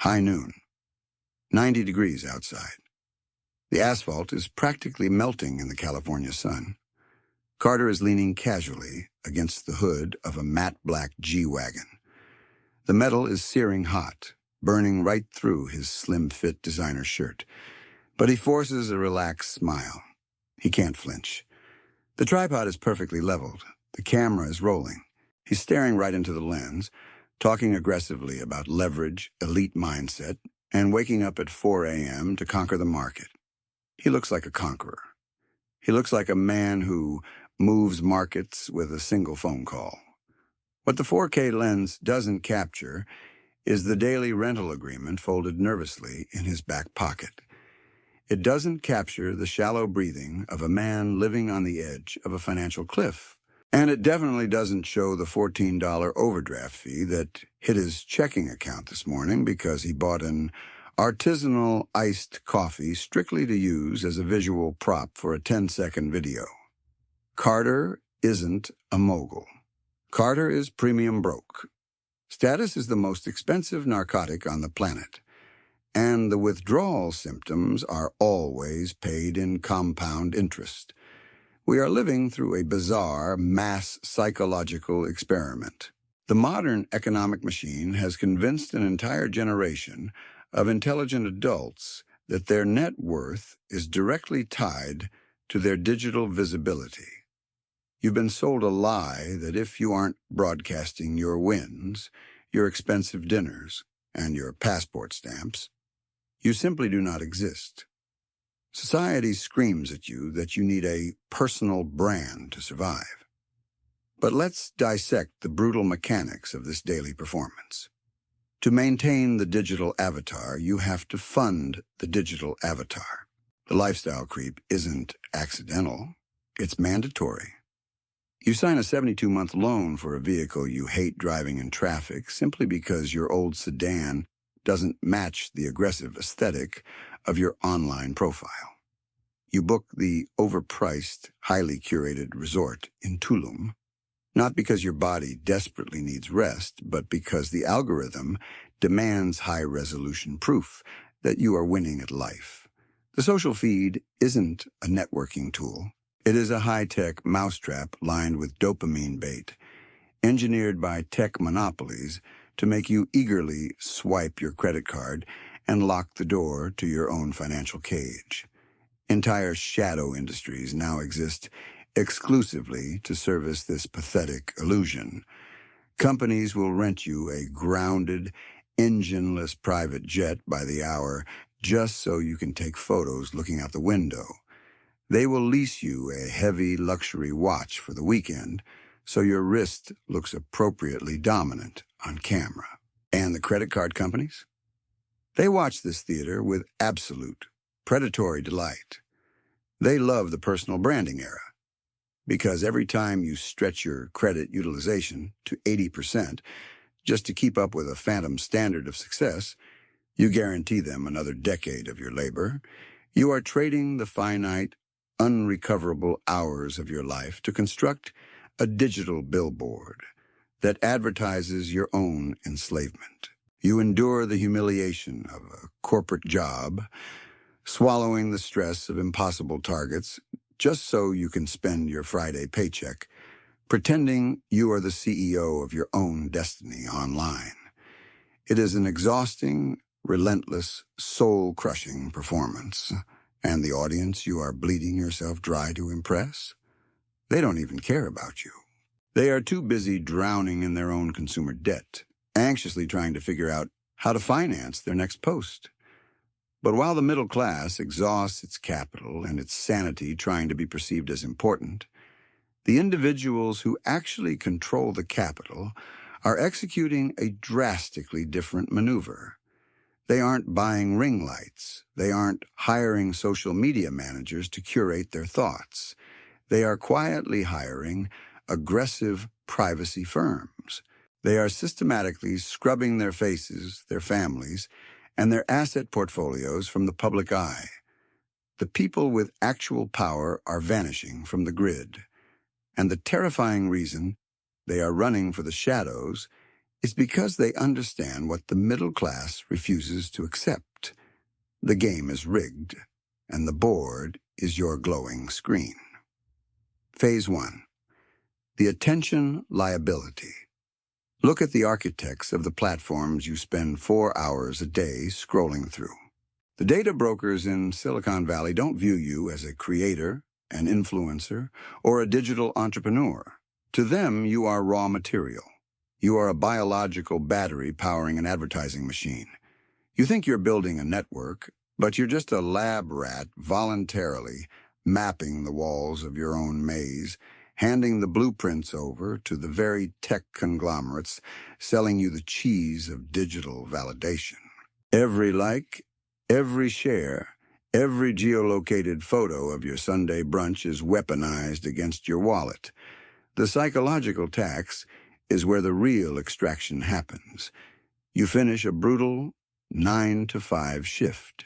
High noon. 90 degrees outside. The asphalt is practically melting in the California sun. Carter is leaning casually against the hood of a matte black G-Wagon. The metal is searing hot, burning right through his slim-fit designer shirt. But he forces a relaxed smile. He can't flinch. The tripod is perfectly leveled. The camera is rolling. He's staring right into the lens, talking aggressively about leverage, elite mindset, and waking up at 4 a.m. to conquer the market. He looks like a conqueror. He looks like a man who moves markets with a single phone call. What the 4K lens doesn't capture is the daily rental agreement folded nervously in his back pocket. It doesn't capture the shallow breathing of a man living on the edge of a financial cliff. And it definitely doesn't show the $14 overdraft fee that hit his checking account this morning because he bought an artisanal iced coffee strictly to use as a visual prop for a 10-second video. Carter isn't a mogul. Carter is premium broke. Status is the most expensive narcotic on the planet, and the withdrawal symptoms are always paid in compound interest. We are living through a bizarre mass psychological experiment. The modern economic machine has convinced an entire generation of intelligent adults that their net worth is directly tied to their digital visibility. You've been sold a lie that if you aren't broadcasting your wins, your expensive dinners, and your passport stamps, you simply do not exist. Society screams at you that you need a personal brand to survive. But let's dissect the brutal mechanics of this daily performance. To maintain the digital avatar, you have to fund the digital avatar. The lifestyle creep isn't accidental, it's mandatory. You sign a 72-month loan for a vehicle you hate driving in traffic simply because your old sedan doesn't match the aggressive aesthetic of your online profile. You book the overpriced, highly curated resort in Tulum, not because your body desperately needs rest, but because the algorithm demands high-resolution proof that you are winning at life. The social feed isn't a networking tool. It is a high-tech mousetrap lined with dopamine bait, engineered by tech monopolies to make you eagerly swipe your credit card and lock the door to your own financial cage. Entire shadow industries now exist exclusively to service this pathetic illusion. Companies will rent you a grounded, engineless private jet by the hour just so you can take photos looking out the window. They will lease you a heavy luxury watch for the weekend so your wrist looks appropriately dominant on camera. And the credit card companies? They watch this theater with absolute, predatory delight. They love the personal branding era, because every time you stretch your credit utilization to 80% just to keep up with a phantom standard of success, you guarantee them another decade of your labor. You are trading the finite, unrecoverable hours of your life to construct a digital billboard that advertises your own enslavement. You endure the humiliation of a corporate job, swallowing the stress of impossible targets just so you can spend your Friday paycheck pretending you are the CEO of your own destiny online. It is an exhausting, relentless, soul-crushing performance. And the audience you are bleeding yourself dry to impress? They don't even care about you. They are too busy drowning in their own consumer debt, anxiously trying to figure out how to finance their next post. But while the middle class exhausts its capital and its sanity trying to be perceived as important, the individuals who actually control the capital are executing a drastically different maneuver. They aren't buying ring lights. They aren't hiring social media managers to curate their thoughts. They are quietly hiring aggressive privacy firms. They are systematically scrubbing their faces, their families, and their asset portfolios from the public eye. The people with actual power are vanishing from the grid. And the terrifying reason they are running for the shadows is because they understand what the middle class refuses to accept. The game is rigged, and the board is your glowing screen. Phase 1. The attention liability. Look at the architects of the platforms you spend 4 hours a day scrolling through. The data brokers in Silicon Valley don't view you as a creator, an influencer, or a digital entrepreneur. To them, you are raw material. You are a biological battery powering an advertising machine. You think you're building a network, but you're just a lab rat voluntarily mapping the walls of your own maze, handing the blueprints over to the very tech conglomerates selling you the cheese of digital validation. Every like, every share, every geolocated photo of your Sunday brunch is weaponized against your wallet. The psychological tax is where the real extraction happens. You finish a brutal 9-to-5 shift.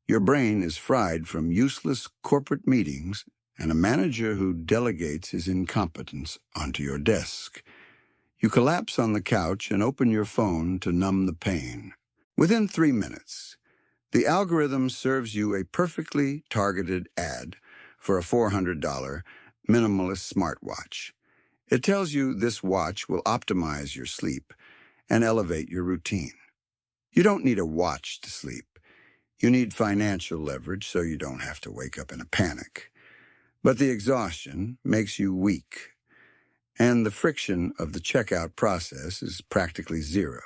Your brain is fried from useless corporate meetings and a manager who delegates his incompetence onto your desk. You collapse on the couch and open your phone to numb the pain. Within 3 minutes, the algorithm serves you a perfectly targeted ad for a $400 minimalist smartwatch. It tells you this watch will optimize your sleep and elevate your routine. You don't need a watch to sleep. You need financial leverage so you don't have to wake up in a panic. But the exhaustion makes you weak, and the friction of the checkout process is practically zero.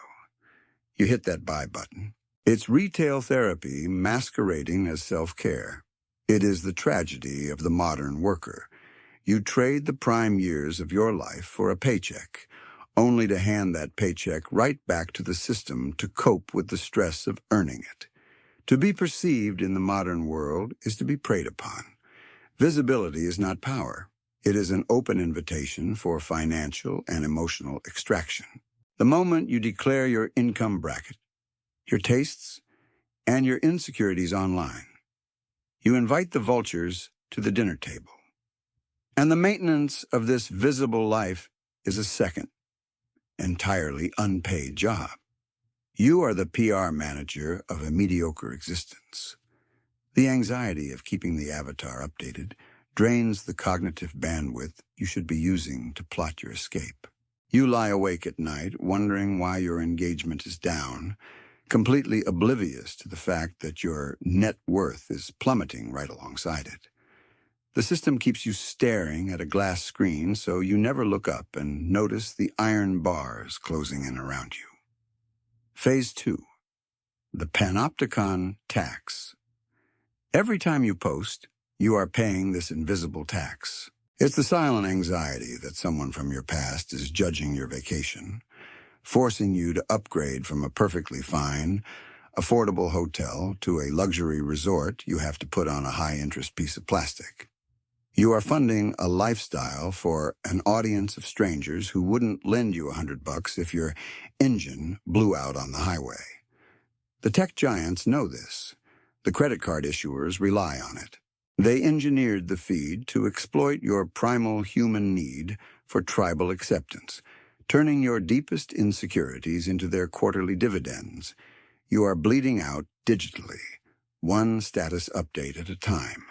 You hit that buy button. It's retail therapy masquerading as self-care. It is the tragedy of the modern worker. You trade the prime years of your life for a paycheck, only to hand that paycheck right back to the system to cope with the stress of earning it. To be perceived in the modern world is to be preyed upon. Visibility is not power. It is an open invitation for financial and emotional extraction. The moment you declare your income bracket, your tastes, and your insecurities online, you invite the vultures to the dinner table. And the maintenance of this visible life is a second, entirely unpaid job. You are the PR manager of a mediocre existence. The anxiety of keeping the avatar updated drains the cognitive bandwidth you should be using to plot your escape. You lie awake at night wondering why your engagement is down, completely oblivious to the fact that your net worth is plummeting right alongside it. The system keeps you staring at a glass screen so you never look up and notice the iron bars closing in around you. Phase 2. The Panopticon Tax. Every time you post, you are paying this invisible tax. It's the silent anxiety that someone from your past is judging your vacation, forcing you to upgrade from a perfectly fine, affordable hotel to a luxury resort you have to put on a high-interest piece of plastic. You are funding a lifestyle for an audience of strangers who wouldn't lend you $100 if your engine blew out on the highway. The tech giants know this. The credit card issuers rely on it. They engineered the feed to exploit your primal human need for tribal acceptance, turning your deepest insecurities into their quarterly dividends. You are bleeding out digitally, one status update at a time.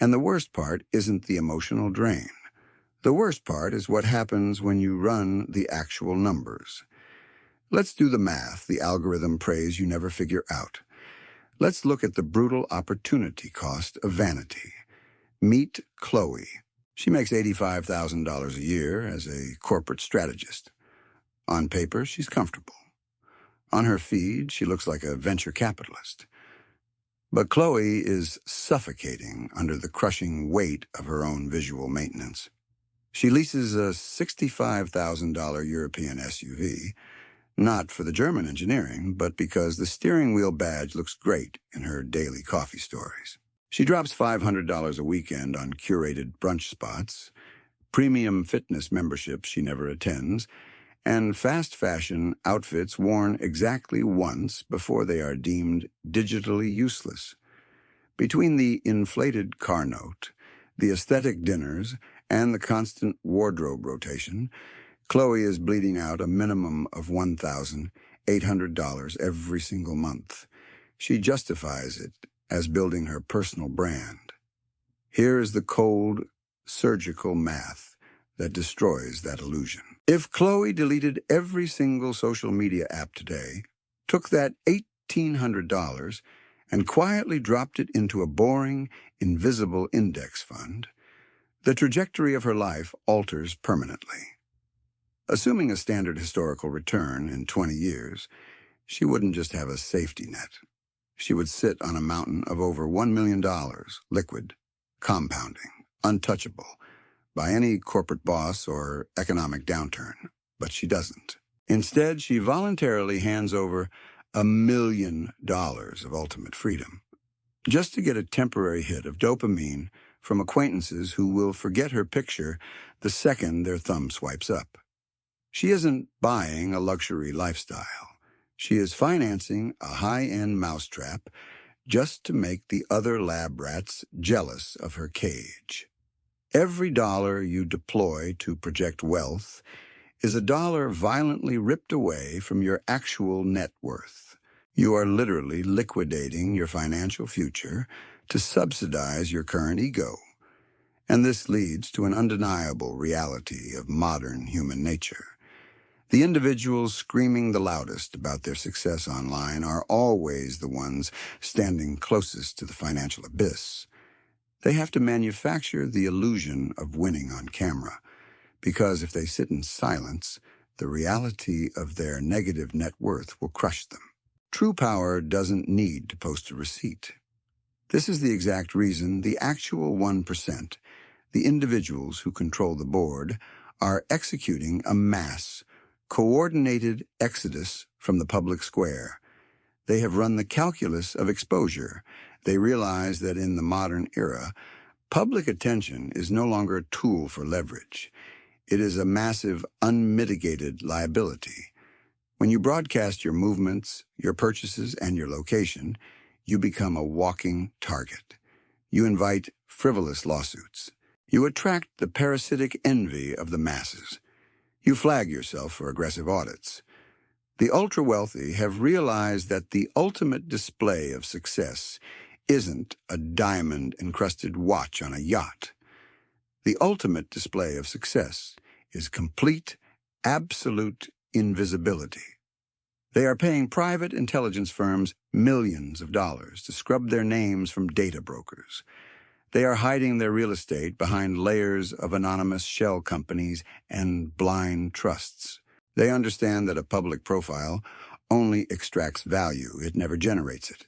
And the worst part isn't the emotional drain. The worst part is what happens when you run the actual numbers. Let's do the math the algorithm prays you never figure out. Let's look at the brutal opportunity cost of vanity. Meet Chloe. She makes $85,000 a year as a corporate strategist. On paper, she's comfortable. On her feed, she looks like a venture capitalist. But Chloe is suffocating under the crushing weight of her own visual maintenance. She leases a $65,000 European SUV, not for the German engineering, but because the steering wheel badge looks great in her daily coffee stories. She drops $500 a weekend on curated brunch spots, premium fitness memberships she never attends, and fast fashion outfits worn exactly once before they are deemed digitally useless. Between the inflated car note, the aesthetic dinners, and the constant wardrobe rotation, Chloe is bleeding out a minimum of $1,800 every single month. She justifies it as building her personal brand. Here is the cold, surgical math that destroys that illusion. If Chloe deleted every single social media app today, took that $1,800 and quietly dropped it into a boring, invisible index fund, the trajectory of her life alters permanently. Assuming a standard historical return in 20 years, she wouldn't just have a safety net. She would sit on a mountain of over $1 million, liquid, compounding, untouchable by any corporate boss or economic downturn. But she doesn't. Instead, she voluntarily hands over $1 million of ultimate freedom, just to get a temporary hit of dopamine from acquaintances who will forget her picture the second their thumb swipes up. She isn't buying a luxury lifestyle. She is financing a high-end mousetrap just to make the other lab rats jealous of her cage. Every dollar you deploy to project wealth is a dollar violently ripped away from your actual net worth. You are literally liquidating your financial future to subsidize your current ego. And this leads to an undeniable reality of modern human nature. The individuals screaming the loudest about their success online are always the ones standing closest to the financial abyss. They have to manufacture the illusion of winning on camera, because if they sit in silence, the reality of their negative net worth will crush them. True power doesn't need to post a receipt. This is the exact reason the actual 1%, the individuals who control the board, are executing a mass, coordinated exodus from the public square. They have run the calculus of exposure. They realize that in the modern era, public attention is no longer a tool for leverage. It is a massive, unmitigated liability. When you broadcast your movements, your purchases, and your location, you become a walking target. You invite frivolous lawsuits. You attract the parasitic envy of the masses. You flag yourself for aggressive audits. The ultra-wealthy have realized that the ultimate display of success isn't a diamond-encrusted watch on a yacht. The ultimate display of success is complete, absolute invisibility. They are paying private intelligence firms millions of dollars to scrub their names from data brokers. They are hiding their real estate behind layers of anonymous shell companies and blind trusts. They understand that a public profile only extracts value, it never generates it.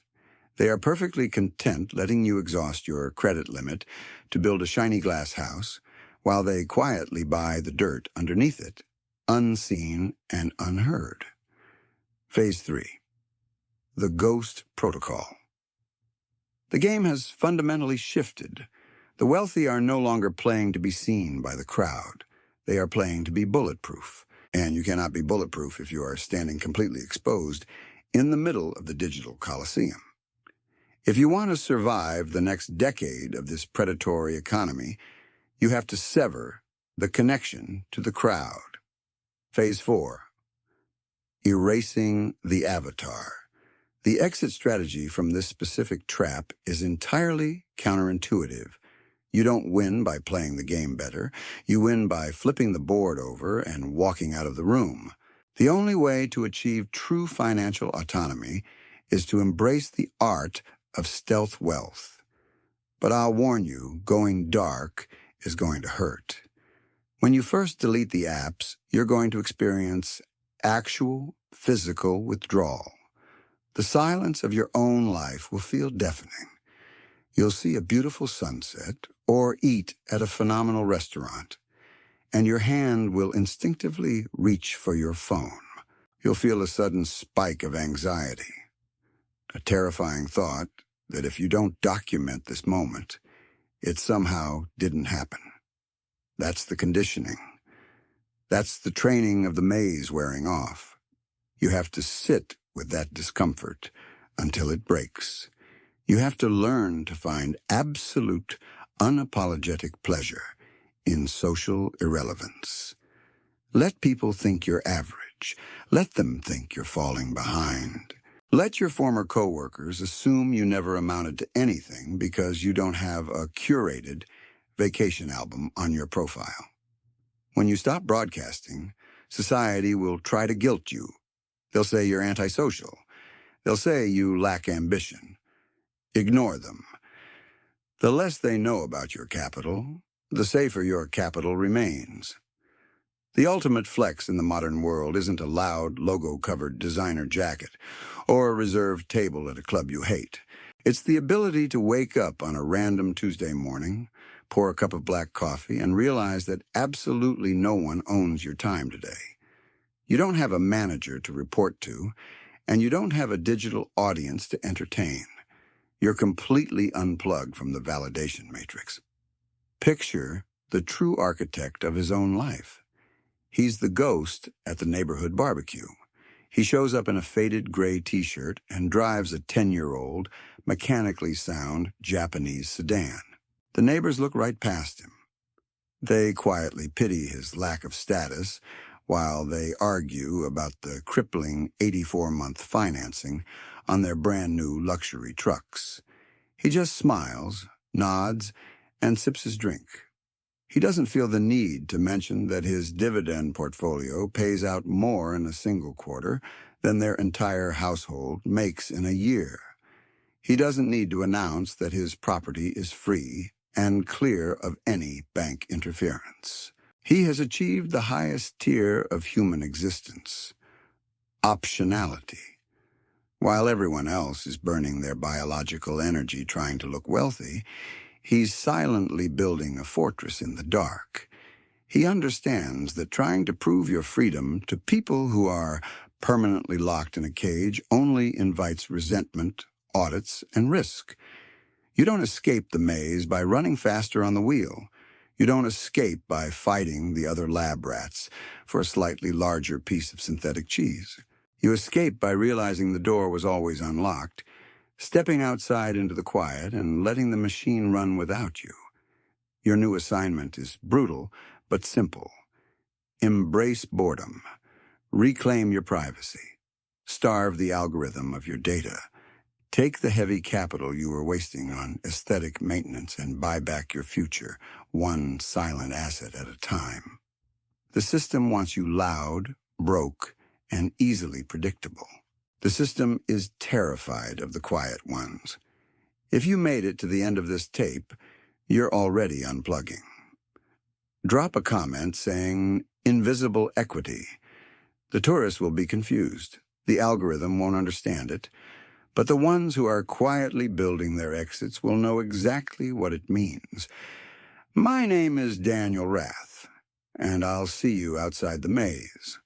They are perfectly content letting you exhaust your credit limit to build a shiny glass house while they quietly buy the dirt underneath it, unseen and unheard. Phase 3. The Ghost Protocol. The game has fundamentally shifted. The wealthy are no longer playing to be seen by the crowd. They are playing to be bulletproof. And you cannot be bulletproof if you are standing completely exposed in the middle of the digital coliseum. If you want to survive the next decade of this predatory economy, you have to sever the connection to the crowd. Phase 4. Erasing the avatar. The exit strategy from this specific trap is entirely counterintuitive. You don't win by playing the game better. You win by flipping the board over and walking out of the room. The only way to achieve true financial autonomy is to embrace the art of stealth wealth. But I'll warn you, going dark is going to hurt. When you first delete the apps, you're going to experience actual physical withdrawal. The silence of your own life will feel deafening. You'll see a beautiful sunset or eat at a phenomenal restaurant, and your hand will instinctively reach for your phone. You'll feel a sudden spike of anxiety, a terrifying thought that if you don't document this moment, it somehow didn't happen. That's the conditioning. That's the training of the maze wearing off. You have to sit with that discomfort until it breaks. You have to learn to find absolute, unapologetic pleasure in social irrelevance. Let people think you're average. Let them think you're falling behind. Let your former coworkers assume you never amounted to anything because you don't have a curated vacation album on your profile. When you stop broadcasting, society will try to guilt you. They'll say you're antisocial. They'll say you lack ambition. Ignore them. The less they know about your capital, the safer your capital remains. The ultimate flex in the modern world isn't a loud, logo-covered designer jacket or a reserved table at a club you hate. It's the ability to wake up on a random Tuesday morning, pour a cup of black coffee, and realize that absolutely no one owns your time today. You don't have a manager to report to, and you don't have a digital audience to entertain. You're completely unplugged from the validation matrix. Picture the true architect of his own life. He's the ghost at the neighborhood barbecue. He shows up in a faded gray t-shirt and drives a 10-year-old, mechanically sound Japanese sedan. The neighbors look right past him. They quietly pity his lack of status while they argue about the crippling 84-month financing on their brand-new luxury trucks. He just smiles, nods, and sips his drink. He doesn't feel the need to mention that his dividend portfolio pays out more in a single quarter than their entire household makes in a year. He doesn't need to announce that his property is free and clear of any bank interference. He has achieved the highest tier of human existence, optionality. While everyone else is burning their biological energy trying to look wealthy, he's silently building a fortress in the dark. He understands that trying to prove your freedom to people who are permanently locked in a cage only invites resentment, audits, and risk. You don't escape the maze by running faster on the wheel. You don't escape by fighting the other lab rats for a slightly larger piece of synthetic cheese. You escape by realizing the door was always unlocked, stepping outside into the quiet and letting the machine run without you. Your new assignment is brutal but simple. Embrace boredom. Reclaim your privacy. Starve the algorithm of your data. Take the heavy capital you were wasting on aesthetic maintenance and buy back your future, one silent asset at a time. The system wants you loud, broke, and easily predictable. The system is terrified of the quiet ones. If you made it to the end of this tape, you're already unplugging. Drop a comment saying, "Invisible equity." The tourists will be confused. The algorithm won't understand it. But the ones who are quietly building their exits will know exactly what it means. My name is Daniel Rath, and I'll see you outside the maze.